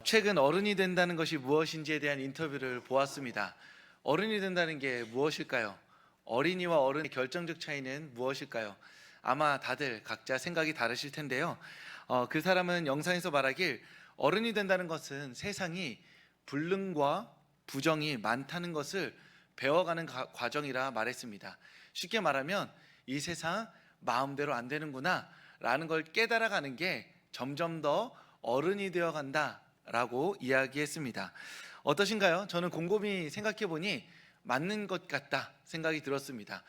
최근 어른이 된다는 것이 무엇인지에 대한 인터뷰를 보았습니다. 어른이 된다는 게 무엇일까요? 어린이와 어른의 결정적 차이는 무엇일까요? 아마 다들 각자 생각이 다르실 텐데요. 그 사람은 영상에서 말하길 어른이 된다는 것은 세상이 불능과 부정이 많다는 것을 배워가는 과정이라 말했습니다. 쉽게 말하면 이 세상 마음대로 안 되는구나 라는 걸 깨달아가는 게 점점 더 어른이 되어 간다 라고 이야기했습니다. 어떠신가요? 저는 곰곰이 생각해 보니 맞는 것 같다 생각이 들었습니다.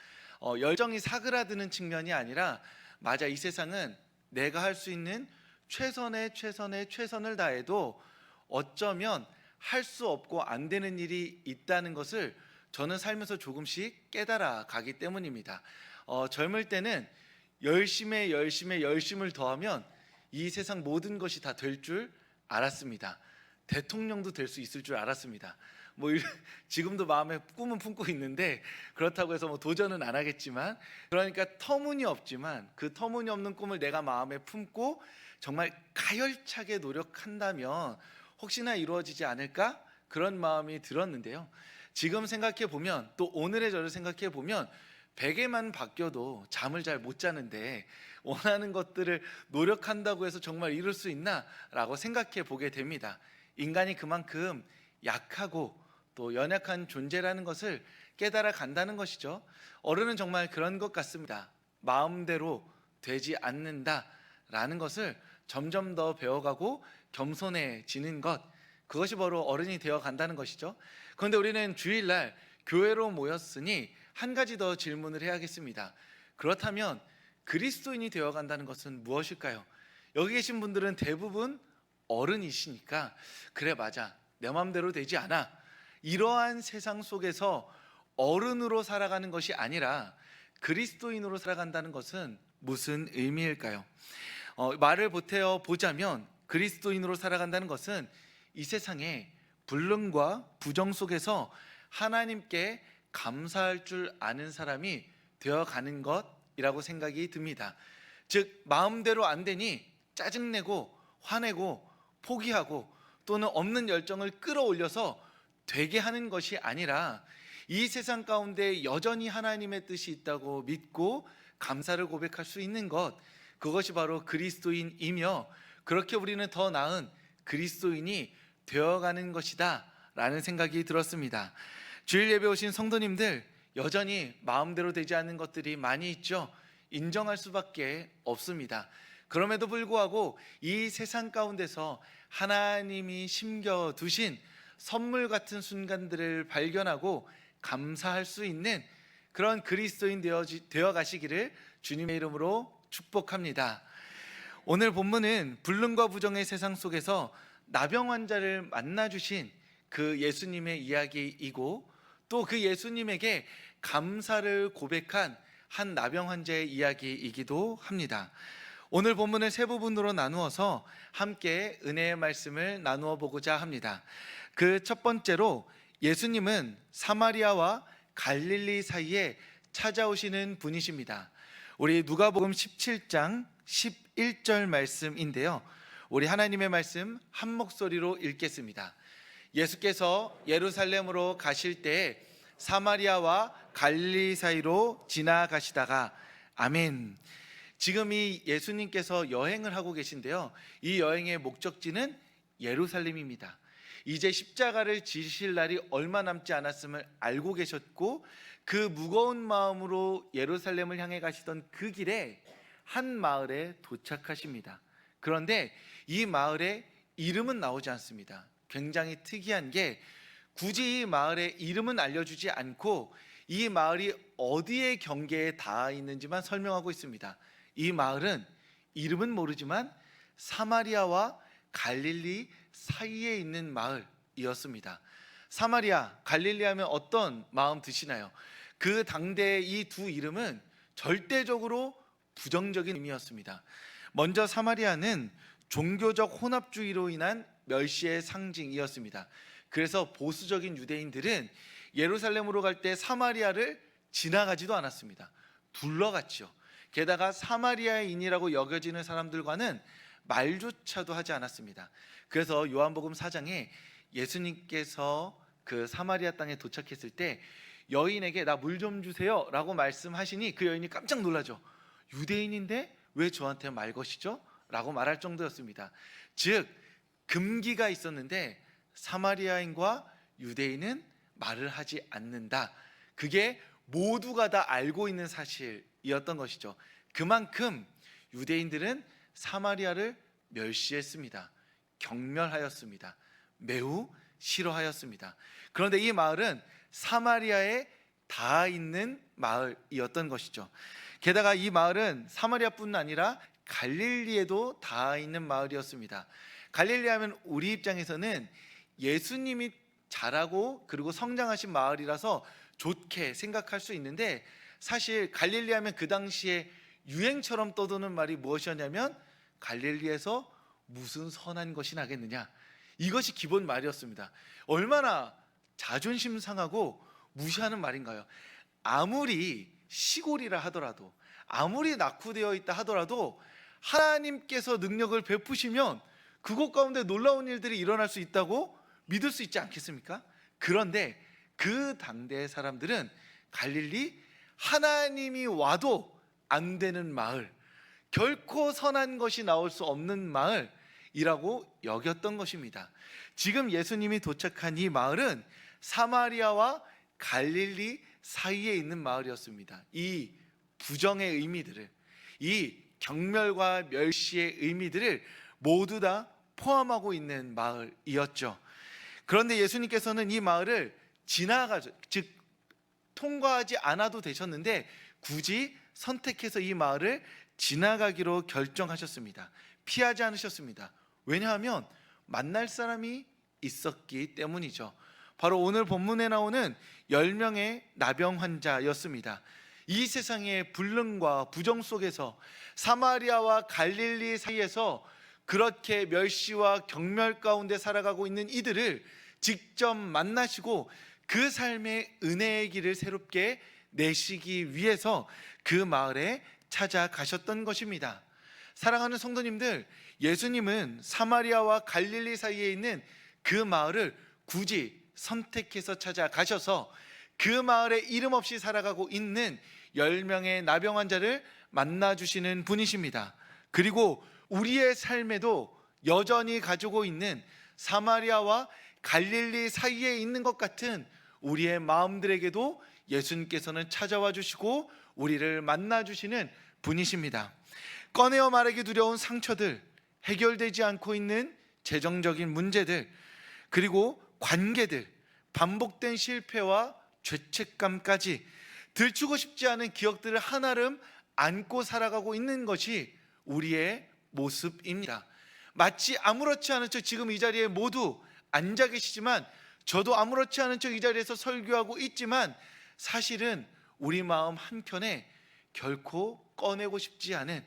열정이 사그라드는 측면이 아니라 맞아, 이 세상은 내가 할 수 있는 최선을 다해도 어쩌면 할 수 없고 안 되는 일이 있다는 것을 저는 살면서 조금씩 깨달아 가기 때문입니다. 젊을 때는 열심을 더하면 이 세상 모든 것이 다 될 줄 알았습니다. 대통령도 될 수 있을 줄 알았습니다. 지금도 마음에 꿈은 품고 있는데 그렇다고 해서 도전은 안 하겠지만, 그러니까 터무니없지만 그 터무니없는 꿈을 내가 마음에 품고 정말 가열차게 노력한다면 혹시나 이루어지지 않을까? 그런 마음이 들었는데요. 지금 생각해 보면, 또 오늘의 저를 생각해 보면 베개만 바뀌어도 잠을 잘 못 자는데 원하는 것들을 노력한다고 해서 정말 이룰 수 있나? 라고 생각해 보게 됩니다. 인간이 그만큼 약하고 또 연약한 존재라는 것을 깨달아 간다는 것이죠. 어른은 정말 그런 것 같습니다. 마음대로 되지 않는다라는 것을 점점 더 배워가고 겸손해지는 것, 그것이 바로 어른이 되어 간다는 것이죠. 그런데 우리는 주일날 교회로 모였으니 한 가지 더 질문을 해야겠습니다. 그렇다면 그리스도인이 되어 간다는 것은 무엇일까요? 여기 계신 분들은 대부분 어른이시니까 그래, 맞아, 내 마음대로 되지 않아, 이러한 세상 속에서 어른으로 살아가는 것이 아니라 그리스도인으로 살아간다는 것은 무슨 의미일까요? 말을 보태어 보자면 그리스도인으로 살아간다는 것은 이 세상에 불능과 부정 속에서 하나님께 감사할 줄 아는 사람이 되어가는 것이라고 생각이 듭니다. 즉, 마음대로 안 되니 짜증내고 화내고 포기하고 또는 없는 열정을 끌어올려서 되게 하는 것이 아니라 이 세상 가운데 여전히 하나님의 뜻이 있다고 믿고 감사를 고백할 수 있는 것, 그것이 바로 그리스도인이며, 그렇게 우리는 더 나은 그리스도인이 되어가는 것이다 라는 생각이 들었습니다. 주일 예배 오신 성도님들, 여전히 마음대로 되지 않는 것들이 많이 있죠. 인정할 수밖에 없습니다. 그럼에도 불구하고 이 세상 가운데서 하나님이 심겨두신 선물 같은 순간들을 발견하고 감사할 수 있는 그런 그리스도인 되어 가시기를 주님의 이름으로 축복합니다. 오늘 본문은 불능과 부정의 세상 속에서 나병 환자를 만나주신 그 예수님의 이야기이고, 또 그 예수님에게 감사를 고백한 한 나병 환자의 이야기이기도 합니다. 오늘 본문을 세 부분으로 나누어서 함께 은혜의 말씀을 나누어 보고자 합니다. 그 첫 번째로, 예수님은 사마리아와 갈릴리 사이에 찾아오시는 분이십니다. 우리 누가복음 17장 11절 말씀인데요, 우리 하나님의 말씀 한 목소리로 읽겠습니다. 예수께서 예루살렘으로 가실 때에 사마리아와 갈릴리 사이로 지나가시다가. 아멘. 지금 이 예수님께서 여행을 하고 계신데요, 이 여행의 목적지는 예루살렘입니다. 이제 십자가를 지실 날이 얼마 남지 않았음을 알고 계셨고, 그 무거운 마음으로 예루살렘을 향해 가시던 그 길에 한 마을에 도착하십니다. 그런데 이 마을의 이름은 나오지 않습니다. 굉장히 특이한 게, 굳이 이 마을의 이름은 알려주지 않고 이 마을이 어디의 경계에 닿아 있는지만 설명하고 있습니다. 이 마을은 이름은 모르지만 사마리아와 갈릴리 사이에 있는 마을이었습니다. 사마리아, 갈릴리 하면 어떤 마음 드시나요? 그 당대의 이 두 이름은 절대적으로 부정적인 의미였습니다. 먼저 사마리아는 종교적 혼합주의로 인한 멸시의 상징이었습니다. 그래서 보수적인 유대인들은 예루살렘으로 갈 때 사마리아를 지나가지도 않았습니다. 둘러갔죠. 게다가 사마리아인이라고 여겨지는 사람들과는 말조차도 하지 않았습니다. 그래서 요한복음 4장에 예수님께서 그 사마리아 땅에 도착했을 때 여인에게 나 물 좀 주세요 라고 말씀하시니 그 여인이 깜짝 놀라죠. 유대인인데 왜 저한테 말 것이죠? 라고 말할 정도였습니다. 즉 금기가 있었는데 사마리아인과 유대인은 말을 하지 않는다. 그게 모두가 다 알고 있는 사실이었던 것이죠. 그만큼 유대인들은 사마리아를 멸시했습니다. 경멸하였습니다. 매우 싫어하였습니다. 그런데 이 마을은 사마리아에 닿아 있는 마을이었던 것이죠. 게다가 이 마을은 사마리아뿐 아니라 갈릴리에도 닿아 있는 마을이었습니다. 갈릴리 하면 우리 입장에서는 예수님이 자라고 그리고 성장하신 마을이라서 좋게 생각할 수 있는데, 사실 갈릴리 하면 그 당시에 유행처럼 떠도는 말이 무엇이었냐면 갈릴리에서 무슨 선한 것이 나겠느냐, 이것이 기본 말이었습니다. 얼마나 자존심 상하고 무시하는 말인가요? 아무리 시골이라 하더라도, 아무리 낙후되어 있다 하더라도 하나님께서 능력을 베푸시면 그곳 가운데 놀라운 일들이 일어날 수 있다고 믿을 수 있지 않겠습니까? 그런데 그 당대의 사람들은 갈릴리, 하나님이 와도 안 되는 마을, 결코 선한 것이 나올 수 없는 마을이라고 여겼던 것입니다. 지금 예수님이 도착한 이 마을은 사마리아와 갈릴리 사이에 있는 마을이었습니다. 이 부정의 의미들을, 이 경멸과 멸시의 의미들을 모두 다 포함하고 있는 마을이었죠. 그런데 예수님께서는 이 마을을 지나가죠. 즉 통과하지 않아도 되셨는데 굳이 선택해서 이 마을을 지나가기로 결정하셨습니다. 피하지 않으셨습니다. 왜냐하면 만날 사람이 있었기 때문이죠. 바로 오늘 본문에 나오는 10명의 나병 환자였습니다. 이 세상의 불능과 부정 속에서 사마리아와 갈릴리 사이에서 그렇게 멸시와 경멸 가운데 살아가고 있는 이들을 직접 만나시고 그 삶의 은혜의 길을 새롭게 내시기 위해서 그 마을에 찾아가셨던 것입니다. 사랑하는 성도님들, 예수님은 사마리아와 갈릴리 사이에 있는 그 마을을 굳이 선택해서 찾아가셔서 그 마을에 이름 없이 살아가고 있는 10명의 나병 환자를 만나주시는 분이십니다. 그리고 우리의 삶에도 여전히 가지고 있는 사마리아와 갈릴리 사이에 있는 것 같은 우리의 마음들에게도 예수님께서는 찾아와 주시고 우리를 만나 주시는 분이십니다. 꺼내어 말하기 두려운 상처들, 해결되지 않고 있는 재정적인 문제들, 그리고 관계들, 반복된 실패와 죄책감까지 들추고 싶지 않은 기억들을 한아름 안고 살아가고 있는 것이 우리의 모습입니다. 마치 아무렇지 않은 척 지금 이 자리에 모두 앉아 계시지만, 저도 아무렇지 않은 척 이 자리에서 설교하고 있지만 사실은 우리 마음 한켠에 결코 꺼내고 싶지 않은,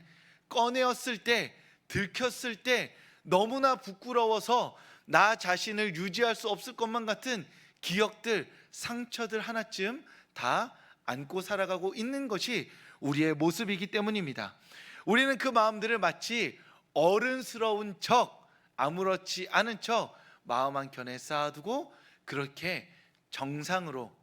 꺼내었을 때, 들켰을 때 너무나 부끄러워서 나 자신을 유지할 수 없을 것만 같은 기억들, 상처들 하나쯤 다 안고 살아가고 있는 것이 우리의 모습이기 때문입니다. 우리는 그 마음들을 마치 어른스러운 척, 아무렇지 않은 척 마음 한켠에 쌓아두고 그렇게 정상으로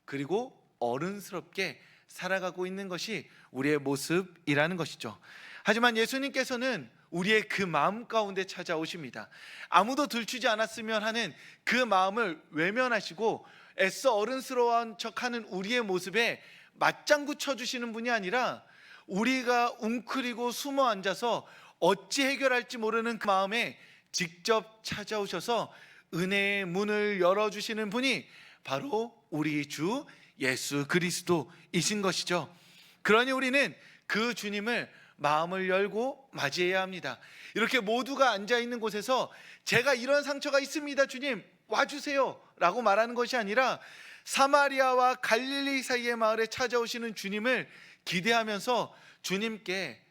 그리고 어른스럽게 살아가고 있는 것이 우리의 모습이라는 것이죠. 하지만 예수님께서는 우리의 그 마음 가운데 찾아오십니다. 아무도 들추지 않았으면 하는 그 마음을 외면하시고 애써 어른스러운 척하는 우리의 모습에 맞장구 쳐주시는 분이 아니라 우리가 웅크리고 숨어 앉아서 어찌 해결할지 모르는 그 마음에 직접 찾아오셔서 은혜의 문을 열어주시는 분이 바로 우리 주 예수 그리스도이신 것이죠. 그러니 우리는 그 주님을 마음을 열고 맞이해야 합니다. 이렇게 모두가 앉아있는 곳에서 제가 이런 상처가 있습니다, 주님 와주세요 라고 말하는 것이 아니라 사마리아와 갈릴리 사이의 마을에 찾아오시는 주님을 기대하면서 주님께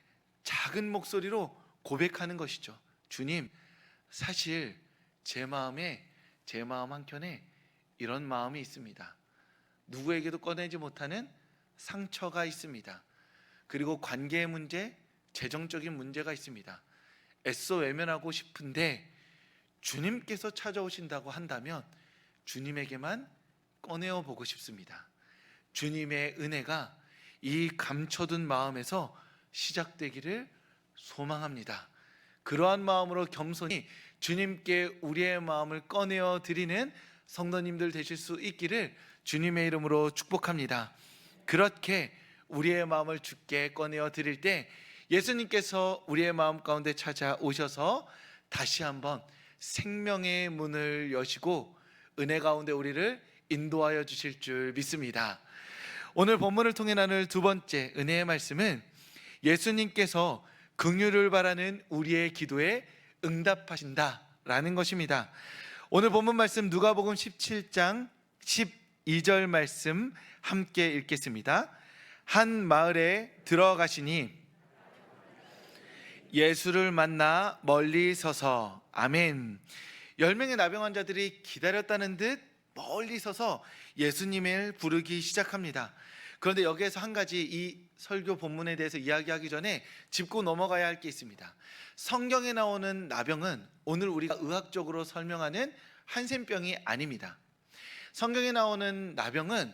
작은 목소리로 고백하는 것이죠. 주님, 사실 제 마음 한켠에 이런 마음이 있습니다. 누구에게도 꺼내지 못하는 상처가 있습니다. 그리고 관계의 문제, 재정적인 문제가 있습니다. 애써 외면하고 싶은데 주님께서 찾아오신다고 한다면 주님에게만 꺼내어 보고 싶습니다. 주님의 은혜가 이 감춰둔 마음에서 시작되기를 소망합니다. 그러한 마음으로 겸손히 주님께 우리의 마음을 꺼내어 드리는 성도님들 되실 수 있기를 주님의 이름으로 축복합니다. 그렇게 우리의 마음을 주께 꺼내어 드릴 때 예수님께서 우리의 마음 가운데 찾아오셔서 다시 한번 생명의 문을 여시고 은혜 가운데 우리를 인도하여 주실 줄 믿습니다. 오늘 본문을 통해 나눌 두 번째 은혜의 말씀은 예수님께서 긍휼을 바라는 우리의 기도에 응답하신다라는 것입니다. 오늘 본문 말씀 누가복음 17장 12절 말씀 함께 읽겠습니다. 한 마을에 들어가시니 예수를 만나 멀리 서서 아멘. 10명의 나병 환자들이 기다렸다는 듯 멀리 서서 예수님을 부르기 시작합니다. 그런데 여기에서 한 가지 이 설교 본문에 대해서 이야기하기 전에 짚고 넘어가야 할 게 있습니다. 성경에 나오는 나병은 오늘 우리가 의학적으로 설명하는 한센병이 아닙니다. 성경에 나오는 나병은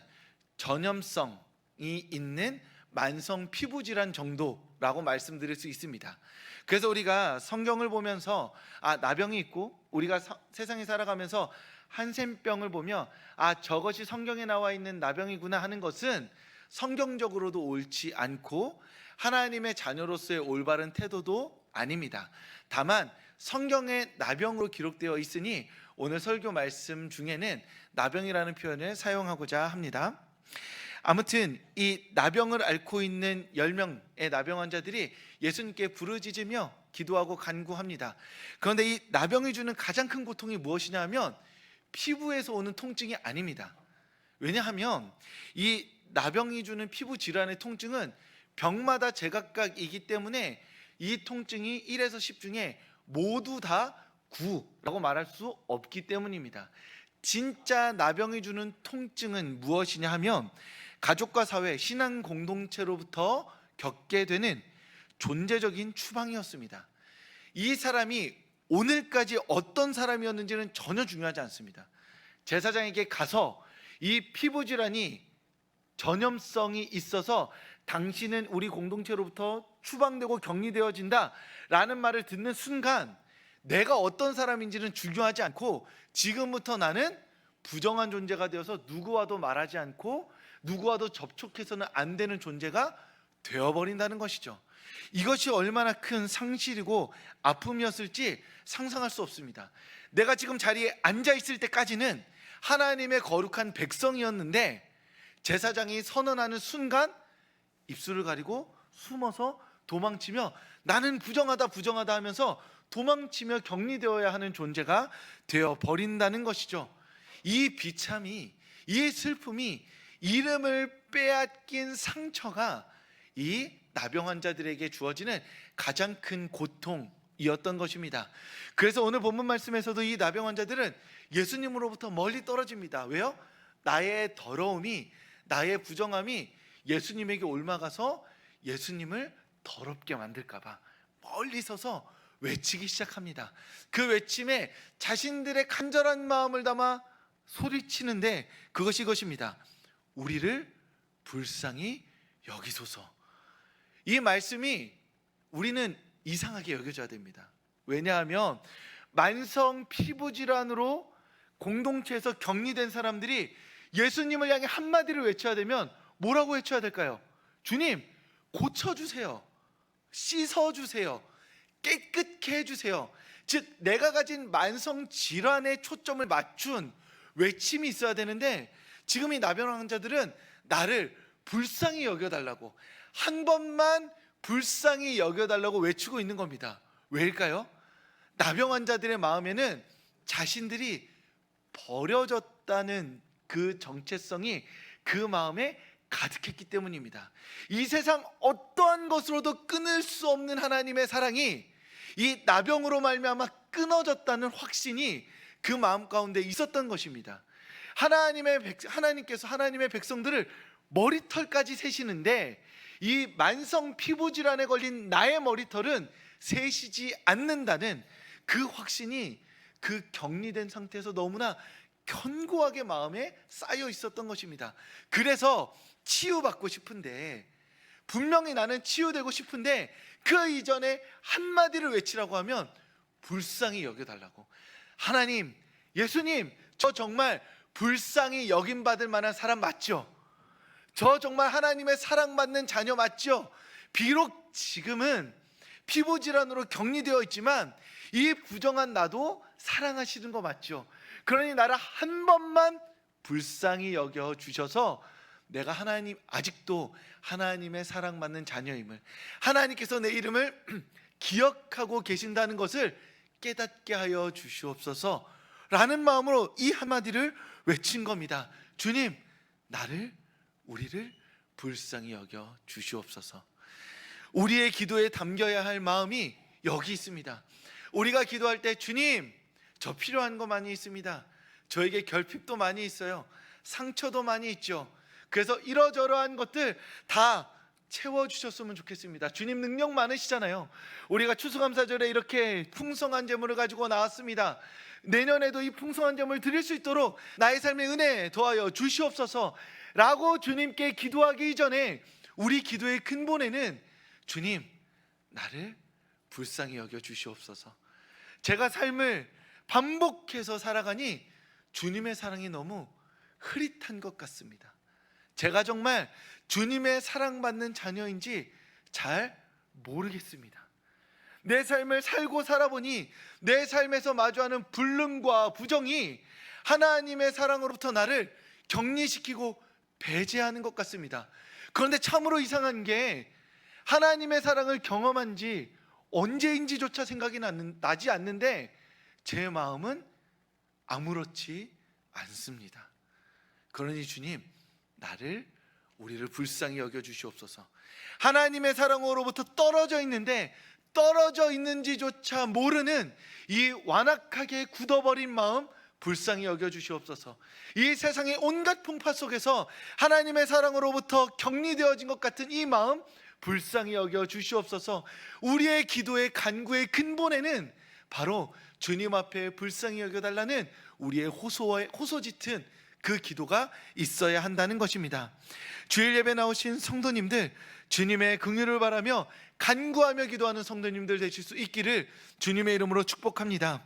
전염성이 있는 만성 피부질환 정도라고 말씀드릴 수 있습니다. 그래서 우리가 성경을 보면서 나병이 있고 우리가 세상에 살아가면서 한센병을 보며 저것이 성경에 나와 있는 나병이구나 하는 것은 성경적으로도 옳지 않고 하나님의 자녀로서의 올바른 태도도 아닙니다. 다만 성경에 나병으로 기록되어 있으니 오늘 설교 말씀 중에는 나병이라는 표현을 사용하고자 합니다. 아무튼 이 나병을 앓고 있는 10명의 나병 환자들이 예수님께 부르짖으며 기도하고 간구합니다. 그런데 이 나병이 주는 가장 큰 고통이 무엇이냐 하면 피부에서 오는 통증이 아닙니다. 왜냐하면 이 나병이 주는 피부 질환의 통증은 병마다 제각각이기 때문에 이 통증이 1에서 10 중에 모두 다 9라고 말할 수 없기 때문입니다. 진짜 나병이 주는 통증은 무엇이냐 하면 가족과 사회, 신앙 공동체로부터 겪게 되는 존재적인 추방이었습니다. 이 사람이 오늘까지 어떤 사람이었는지는 전혀 중요하지 않습니다. 제사장에게 가서 이 피부 질환이 전염성이 있어서 당신은 우리 공동체로부터 추방되고 격리되어진다 라는 말을 듣는 순간 내가 어떤 사람인지는 중요하지 않고 지금부터 나는 부정한 존재가 되어서 누구와도 말하지 않고 누구와도 접촉해서는 안 되는 존재가 되어버린다는 것이죠. 이것이 얼마나 큰 상실이고 아픔이었을지 상상할 수 없습니다. 내가 지금 자리에 앉아 있을 때까지는 하나님의 거룩한 백성이었는데 제사장이 선언하는 순간 입술을 가리고 숨어서 도망치며 나는 부정하다 하면서 도망치며 격리되어야 하는 존재가 되어버린다는 것이죠. 이 비참이, 이 슬픔이, 이름을 빼앗긴 상처가 이 나병 환자들에게 주어지는 가장 큰 고통이었던 것입니다. 그래서 오늘 본문 말씀에서도 이 나병 환자들은 예수님으로부터 멀리 떨어집니다. 왜요? 나의 더러움이, 나의 부정함이 예수님에게 옮아가서 예수님을 더럽게 만들까 봐 멀리 서서 외치기 시작합니다. 그 외침에 자신들의 간절한 마음을 담아 소리치는데 그것이 이것입니다. 우리를 불쌍히 여기소서. 이 말씀이 우리는 이상하게 여겨져야 됩니다. 왜냐하면 만성 피부질환으로 공동체에서 격리된 사람들이 예수님을 향해 한마디를 외쳐야 되면 뭐라고 외쳐야 될까요? 주님, 고쳐주세요. 씻어주세요. 깨끗게 해주세요. 즉 내가 가진 만성 질환에 초점을 맞춘 외침이 있어야 되는데 지금 이 나병 환자들은 나를 불쌍히 여겨달라고, 한 번만 불쌍히 여겨달라고 외치고 있는 겁니다. 왜일까요? 나병 환자들의 마음에는 자신들이 버려졌다는 그 정체성이 그 마음에 가득했기 때문입니다. 이 세상 어떠한 것으로도 끊을 수 없는 하나님의 사랑이 이 나병으로 말미암아 끊어졌다는 확신이 그 마음 가운데 있었던 것입니다. 하나님께서 하나님의 백성들을 머리털까지 세시는데 이 만성 피부 질환에 걸린 나의 머리털은 세시지 않는다는 그 확신이 그 격리된 상태에서 너무나 견고하게 마음에 쌓여 있었던 것입니다. 그래서 치유받고 싶은데, 분명히 나는 치유되고 싶은데 그 이전에 한마디를 외치라고 하면 불쌍히 여겨달라고. 하나님, 예수님, 저 정말 불쌍히 여김받을 만한 사람 맞죠? 저 정말 하나님의 사랑받는 자녀 맞죠? 비록 지금은 피부질환으로 격리되어 있지만 이 부정한 나도 사랑하시는 거 맞죠? 그러니 나를 한 번만 불쌍히 여겨 주셔서 내가 아직도 하나님의 사랑받는 자녀임을, 하나님께서 내 이름을 기억하고 계신다는 것을 깨닫게 하여 주시옵소서 라는 마음으로 이 한마디를 외친 겁니다. 주님, 우리를 불쌍히 여겨 주시옵소서. 우리의 기도에 담겨야 할 마음이 여기 있습니다. 우리가 기도할 때, 주님, 저 필요한 거 많이 있습니다. 저에게 결핍도 많이 있어요. 상처도 많이 있죠. 그래서 이러저러한 것들 다 채워주셨으면 좋겠습니다. 주님 능력 많으시잖아요. 우리가 추수감사절에 이렇게 풍성한 제물을 가지고 나왔습니다. 내년에도 이 풍성한 제물을 드릴 수 있도록 나의 삶에 은혜 더하여 주시옵소서 라고 주님께 기도하기 이전에 우리 기도의 근본에는, 주님, 나를 불쌍히 여겨 주시옵소서. 제가 삶을 반복해서 살아가니 주님의 사랑이 너무 흐릿한 것 같습니다. 제가 정말 주님의 사랑받는 자녀인지 잘 모르겠습니다. 내 삶을 살고 살아보니 내 삶에서 마주하는 불능과 부정이 하나님의 사랑으로부터 나를 격리시키고 배제하는 것 같습니다. 그런데 참으로 이상한 게, 하나님의 사랑을 경험한 지 언제인지조차 생각이 나지 않는데 제 마음은 아무렇지 않습니다. 그러니 주님, 우리를 불쌍히 여겨 주시옵소서. 하나님의 사랑으로부터 떨어져 있는데 떨어져 있는지조차 모르는 이 완악하게 굳어버린 마음 불쌍히 여겨 주시옵소서. 이 세상의 온갖 풍파 속에서 하나님의 사랑으로부터 격리되어진 것 같은 이 마음 불쌍히 여겨 주시옵소서. 우리의 기도의 간구의 근본에는 바로 주님 앞에 불쌍히 여겨달라는 우리의 호소 짙은 그 기도가 있어야 한다는 것입니다. 주일 예배 나오신 성도님들, 주님의 긍휼을 바라며 간구하며 기도하는 성도님들 되실 수 있기를 주님의 이름으로 축복합니다.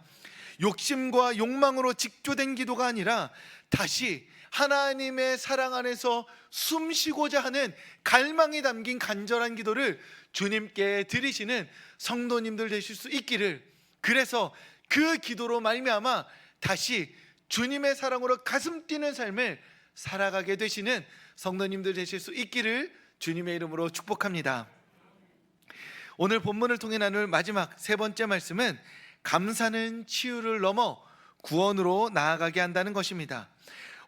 욕심과 욕망으로 직조된 기도가 아니라 다시 하나님의 사랑 안에서 숨쉬고자 하는 갈망이 담긴 간절한 기도를 주님께 드리시는 성도님들 되실 수 있기를, 그래서 그 기도로 말미암아 다시 주님의 사랑으로 가슴 뛰는 삶을 살아가게 되시는 성도님들 되실 수 있기를 주님의 이름으로 축복합니다. 오늘 본문을 통해 나눌 마지막 세 번째 말씀은 감사는 치유를 넘어 구원으로 나아가게 한다는 것입니다.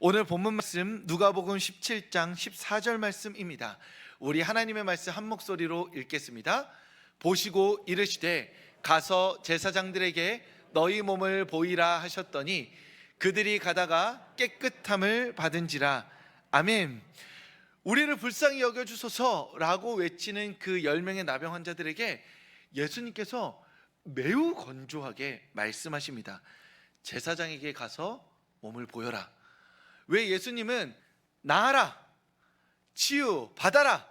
오늘 본문 말씀 누가복음 17장 14절 말씀입니다. 우리 하나님의 말씀 한 목소리로 읽겠습니다. 보시고 이르시되 가서 제사장들에게 너희 몸을 보이라 하셨더니 그들이 가다가 깨끗함을 받은지라. 아멘. 우리를 불쌍히 여겨주소서라고 외치는 그 10명의 나병 환자들에게 예수님께서 매우 건조하게 말씀하십니다. 제사장에게 가서 몸을 보여라. 왜 예수님은 나아라, 치유 받아라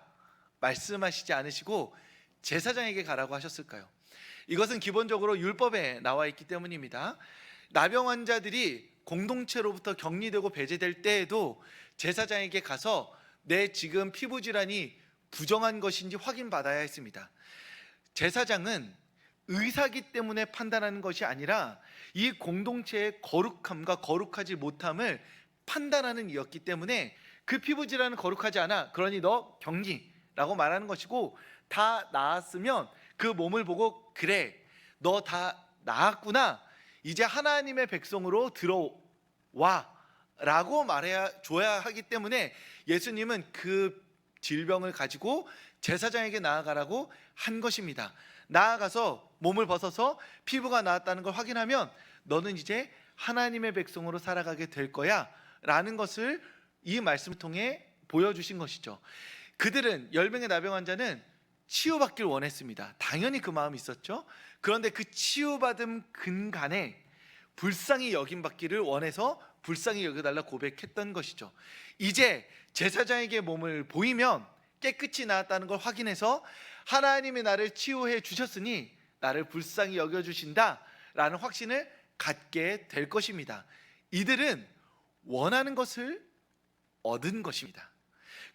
말씀하시지 않으시고 제사장에게 가라고 하셨을까요? 이것은 기본적으로 율법에 나와 있기 때문입니다. 나병 환자들이 공동체로부터 격리되고 배제될 때에도 제사장에게 가서 내 지금 피부 질환이 부정한 것인지 확인받아야 했습니다. 제사장은 의사기 때문에 판단하는 것이 아니라 이 공동체의 거룩함과 거룩하지 못함을 판단하는 이였기 때문에 그 피부 질환은 거룩하지 않아, 그러니 너 격리라고 말하는 것이고, 다 나았으면 그 몸을 보고 그래, 너 다 나았구나, 이제 하나님의 백성으로 들어와 라고 말해줘야 하기 때문에 예수님은 그 질병을 가지고 제사장에게 나아가라고 한 것입니다. 나아가서 몸을 벗어서 피부가 나았다는 걸 확인하면 너는 이제 하나님의 백성으로 살아가게 될 거야 라는 것을 이 말씀을 통해 보여주신 것이죠. 그들은 10명의 나병 환자는 치유받길 원했습니다. 당연히 그 마음이 있었죠. 그런데 그 치유받은 근간에 불쌍히 여김받기를 원해서 불쌍히 여겨달라 고백했던 것이죠. 이제 제사장에게 몸을 보이면 깨끗이 나았다는 걸 확인해서 하나님이 나를 치유해 주셨으니 나를 불쌍히 여겨주신다 라는 확신을 갖게 될 것입니다. 이들은 원하는 것을 얻은 것입니다.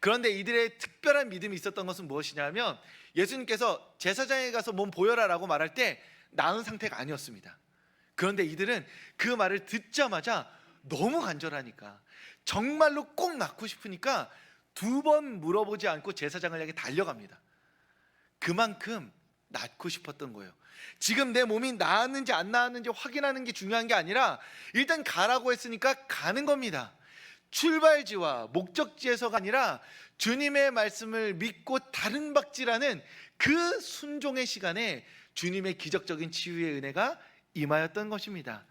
그런데 이들의 특별한 믿음이 있었던 것은 무엇이냐면, 예수님께서 제사장에 가서 몸 보여라 라고 말할 때 나은 상태가 아니었습니다. 그런데 이들은 그 말을 듣자마자 너무 간절하니까, 정말로 꼭 낫고 싶으니까 2번 물어보지 않고 제사장을 향해 달려갑니다. 그만큼 낫고 싶었던 거예요. 지금 내 몸이 나았는지 안 나았는지 확인하는 게 중요한 게 아니라 일단 가라고 했으니까 가는 겁니다. 출발지와 목적지에서가 아니라 주님의 말씀을 믿고 다른 박지라는 그 순종의 시간에 주님의 기적적인 치유의 은혜가 임하였던 것입니다.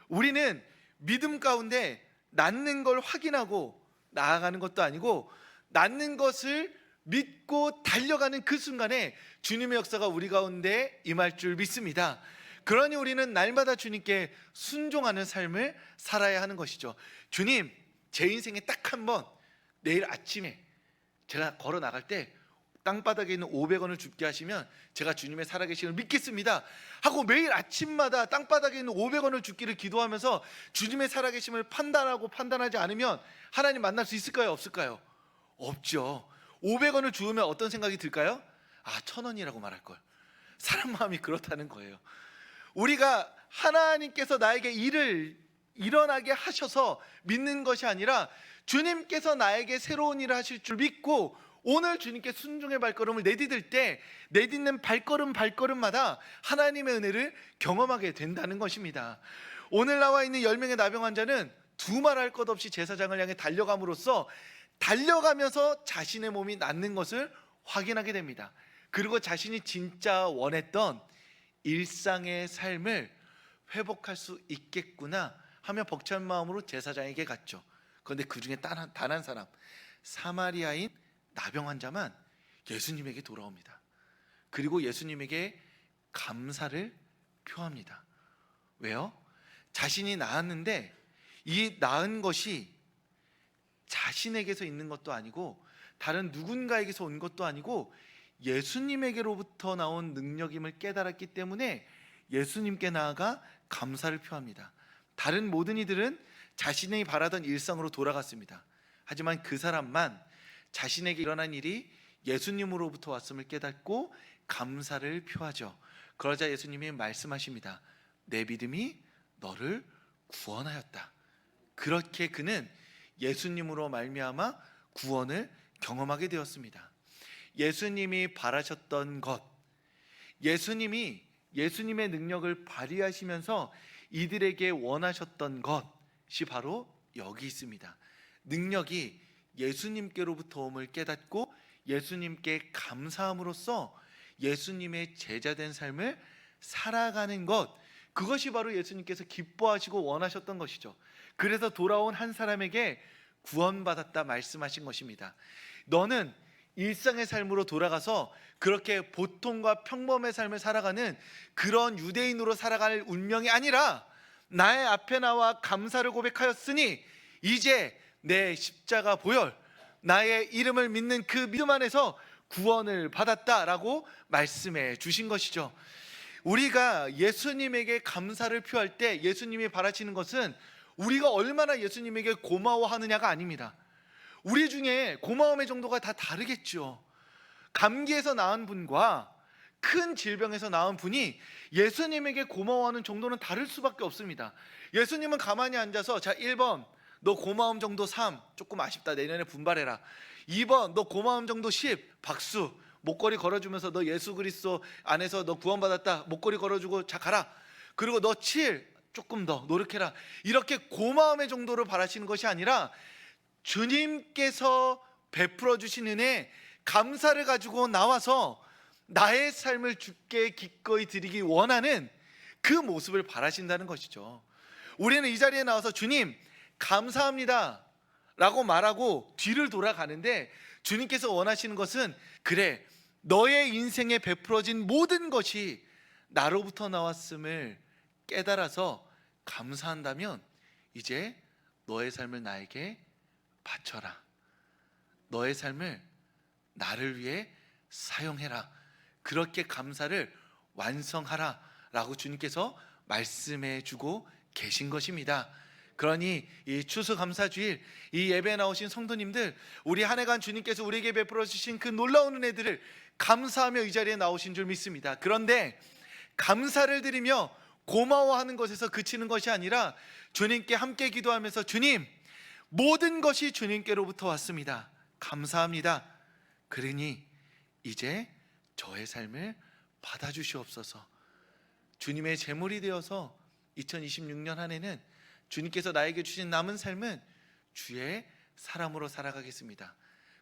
우리는 믿음 가운데 낫는 걸 확인하고 나아가는 것도 아니고, 낫는 것을 믿고 달려가는 그 순간에 주님의 역사가 우리 가운데 임할 줄 믿습니다. 그러니 우리는 날마다 주님께 순종하는 삶을 살아야 하는 것이죠. 주님, 제 인생에 딱 한 번 내일 아침에 제가 걸어 나갈 때 땅바닥에 있는 500원을 줍게 하시면 제가 주님의 살아계심을 믿겠습니다 하고 매일 아침마다 땅바닥에 있는 500원을 줍기를 기도하면서 주님의 살아계심을 판단하고 판단하지 않으면 하나님 만날 수 있을까요? 없을까요? 없죠. 500원을 주우면 어떤 생각이 들까요? 1,000원이라고 말할 걸. 사람 마음이 그렇다는 거예요. 우리가 하나님께서 나에게 일을 일어나게 하셔서 믿는 것이 아니라 주님께서 나에게 새로운 일을 하실 줄 믿고 오늘 주님께 순종의 발걸음을 내디딜 때 내딛는 발걸음마다 하나님의 은혜를 경험하게 된다는 것입니다. 오늘 나와 있는 10명의 나병 환자는 두말할 것 없이 제사장을 향해 달려감으로써 달려가면서 자신의 몸이 낫는 것을 확인하게 됩니다. 그리고 자신이 진짜 원했던 일상의 삶을 회복할 수 있겠구나 하며 벅찬 마음으로 제사장에게 갔죠. 그런데 그 중에 단 한 사람, 사마리아인 나병 환자만 예수님에게 돌아옵니다. 그리고 예수님에게 감사를 표합니다. 왜요? 자신이 나았는데 이 나은 것이 자신에게서 있는 것도 아니고 다른 누군가에게서 온 것도 아니고 예수님에게로부터 나온 능력임을 깨달았기 때문에 예수님께 나아가 감사를 표합니다. 다른 모든 이들은 자신이 바라던 일상으로 돌아갔습니다. 하지만 그 사람만 자신에게 일어난 일이 예수님으로부터 왔음을 깨닫고 감사를 표하죠. 그러자 예수님이 말씀하십니다. 내 믿음이 너를 구원하였다. 그렇게 그는 예수님으로 말미암아 구원을 경험하게 되었습니다. 예수님이 바라셨던 것, 예수님이 예수님의 능력을 발휘하시면서 이들에게 원하셨던 것이 바로 여기 있습니다. 능력이 예수님께로부터 om을 깨닫고 예수님께 감사함으로써 예수님의 제자된 삶을 살아가는 것, 그것이 바로 예수님께서 기뻐하시고 원하셨던 것이죠. 그래서 돌아온 한 사람에게 구원받았다 말씀하신 것입니다. 너는 일상의 삶으로 돌아가서 그렇게 보통과 평범의 삶을 살아가는 그런 유대인으로 살아갈 운명이 아니라 나의 앞에 나와 감사를 고백하였으니 이제 내 십자가 보혈, 나의 이름을 믿는 그 믿음 안에서 구원을 받았다라고 말씀해 주신 것이죠. 우리가 예수님에게 감사를 표할 때 예수님이 바라시는 것은 우리가 얼마나 예수님에게 고마워하느냐가 아닙니다. 우리 중에 고마움의 정도가 다 다르겠죠. 감기에서 나은 분과 큰 질병에서 나은 분이 예수님에게 고마워하는 정도는 다를 수밖에 없습니다. 예수님은 가만히 앉아서 자 1번 너 고마움 정도 3 조금 아쉽다 내년에 분발해라. 2번 너 고마움 정도 10 박수 목걸이 걸어주면서 너 예수 그리스도 안에서 너 구원받았다 목걸이 걸어주고 자 가라. 그리고 너 7 조금 더 노력해라. 이렇게 고마움의 정도로 바라시는 것이 아니라 주님께서 베풀어 주신 은혜 감사를 가지고 나와서 나의 삶을 주께 기꺼이 드리기 원하는 그 모습을 바라신다는 것이죠. 우리는 이 자리에 나와서 주님 감사합니다 라고 말하고 뒤를 돌아가는데 주님께서 원하시는 것은 그래 너의 인생에 베풀어진 모든 것이 나로부터 나왔음을 깨달아서 감사한다면 이제 너의 삶을 나에게 바쳐라. 너의 삶을 나를 위해 사용해라. 그렇게 감사를 완성하라 라고 주님께서 말씀해 주고 계신 것입니다. 그러니 이 추수감사주일 이 예배에 나오신 성도님들, 우리 한 해간 주님께서 우리에게 베풀어 주신 그 놀라운 은혜들을 감사하며 이 자리에 나오신 줄 믿습니다. 그런데 감사를 드리며 고마워하는 것에서 그치는 것이 아니라 주님께 함께 기도하면서 주님, 모든 것이 주님께로부터 왔습니다. 감사합니다. 그러니 이제 저의 삶을 받아주시옵소서. 주님의 제물이 되어서 2026년 한 해는 주님께서 나에게 주신 남은 삶은 주의 사람으로 살아가겠습니다.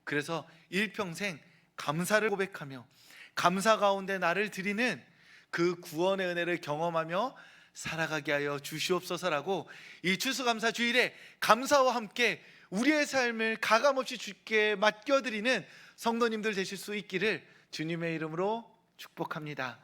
그래서 일평생 감사를 고백하며 감사 가운데 나를 드리는 그 구원의 은혜를 경험하며 살아가게 하여 주시옵소서라고 이 추수감사 주일에 감사와 함께 우리의 삶을 가감없이 주께 맡겨드리는 성도님들 되실 수 있기를 주님의 이름으로 축복합니다.